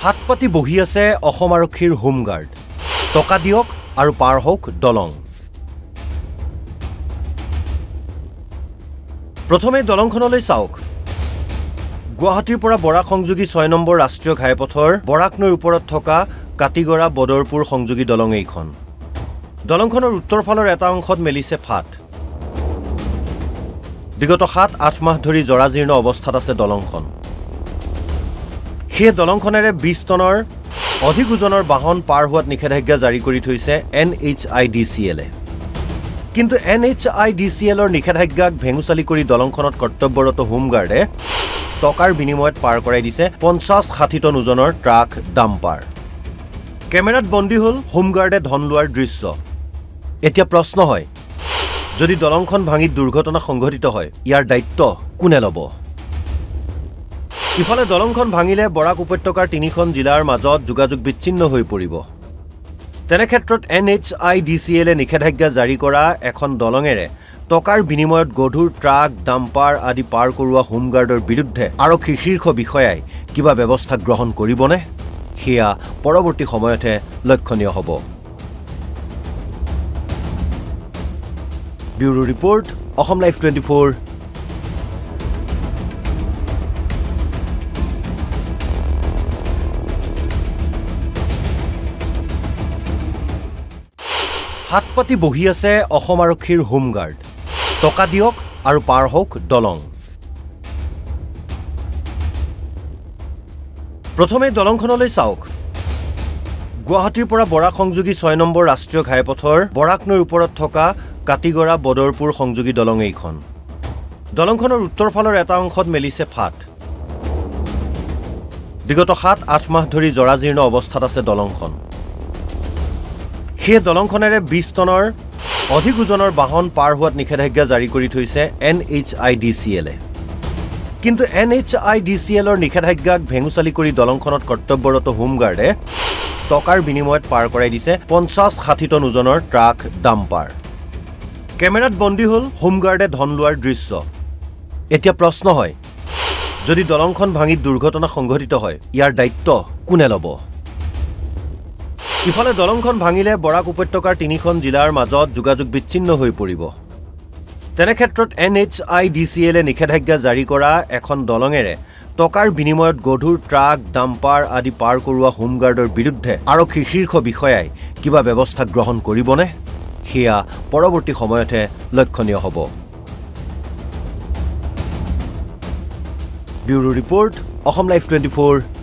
হাত পাতি বহি আছে অসম আৰক্ষীৰ হোমগাৰ্ড টকা দিয়ক আৰু পাৰ হওক দলং প্ৰথমে দলংখনলৈ চাওক গুৱাহাটীৰ পৰা বৰাক সংযোগী 6 নম্বৰ ৰাষ্ট্ৰীয় ঘাইপথৰ বৰাক নৈৰ ওপৰত থকা কাটিগড়া বদৰপুৰ সংযোগী দলং এইখন দলংখনৰ উত্তৰ ফালৰ এটা অংশত মেলিছে ফাট বিগত 7-8 মাহ ধৰি জৰাজীৰ্ণ অৱস্থাত আছে দলংখন সেই দলংখনেৰে 20 টনৰ অধিক ওজনৰ বাহন পাৰ হোৱাত নিষেধাজ্ঞা জাৰি কৰি থৈছে NHIDCL কিন্তু NHIDCLৰ নিষেধাজ্ঞাক ভেঙুচালি কৰি দলংখনত কৰ্তব্যৰত হোমগাৰ্ডে টকাৰ বিনিময়ত পাৰ কৰাই দিছে 50-60 টন ওজনৰ ট্ৰাক ডাম্পাৰ কেমেৰাত বন্দী হল হোমগাৰ্ডে ধন লোৱাৰ দৃশ্য এতিয়া প্ৰশ্ন হয় যদি দলংখন ভাঙি দুৰ্ঘটনা সংঘটিত হয় ইয়াৰ দায়িত্ব কোনে ল'ব ইফালে দলংখন ভাঙিলে বৰাক উপত্যকাৰ 3খন জিলাৰ মাজত যোগাযোগ বিচ্ছিন্ন হৈ পৰিব তেনে ক্ষেত্ৰত NHIDCLে নিষেধাজ্ঞা জাৰি কৰা এখন দলঙেৰে টকাৰ বিনিময়ত গধুৰ ট্ৰাক ডাম্পাৰ আদি পাৰ কৰোৱা হোমগাৰ্ডৰ বিৰুদ্ধে আৰক্ষীৰ শীৰ্ষ বিষয়াই কিবা ব্যৱস্থা গ্ৰহণ কৰিবনে হিয়া পৰৱৰ্তী সময়তে লক্ষণীয় হ'ব ব্যুৰো ৰিপৰ্ট অসম লাইভ 24 হাত পাতি বহি আছে অসম আৰক্ষীৰ হোমগাৰ্ড টকা দিয়ক আৰু পাৰ হওক দলং প্ৰথমে দলংখনলৈ চাওক গুৱাহাটীৰ পৰা বৰাক সংযোগী 6 নম্বৰ ৰাষ্ট্ৰীয় ঘাইপথৰ বৰাক নৈৰ ওপৰত থকা কাটিগড়া বদৰপুৰ সংযোগী দলং এইখন দলংখনৰ উত্তৰ ফালৰ এটা অংশত মেলিছে ফাট বিগত 7-8 মাহ ধৰি জৰাজীৰ্ণ অৱস্থাত আছে দলংখন সেই দলংখনেৰে 20 টনৰ অধিক ওজনৰ বাহন পাৰ হোৱাত নিষেধাজ্ঞা জাৰি কৰি থৈছে NHIDCL কিন্তু NHIDCLৰ নিষেধাজ্ঞাক ভেঙুচালি কৰি দলংখনত কৰ্তব্যৰত হোমগাৰ্ডে টকাৰ বিনিময়ত পাৰ কৰাই দিছে 50-60 টন ওজনৰ ট্ৰাক ডাম্পাৰ কেমেৰাত বন্দী হল হোমগাৰ্ডে ধন লোৱাৰ দৃশ্য এতিয়া প্ৰশ্ন হয় যদি দলংখন ভাঙি দুৰ্ঘটনা সংঘটিত হয় ইয়াৰ দায়িত্ব কোনে ল'ব ইফালে দলংখন ভাঙিলে বৰাক উপত্যকাৰ 3খন জিলাৰ মাজত যোগাযোগ বিচ্ছিন্ন হৈ পৰিব তেনে ক্ষেত্ৰত NHIDCLে নিষেধাজ্ঞা জাৰি কৰা এখন দলঙেৰে টকাৰ বিনিময়ত গধুৰ ট্ৰাক ডাম্পাৰ আদি পাৰ কৰোৱা হোমগাৰ্ডৰ বিৰুদ্ধে আৰক্ষীৰ শীৰ্ষ বিষয়াই কিবা ব্যৱস্থা গ্ৰহণ কৰিবনে হিয়া পৰৱৰ্তী সময়তে লক্ষণীয় হ'ব ব্যুৰো ৰিপৰ্ট অসম লাইভ 24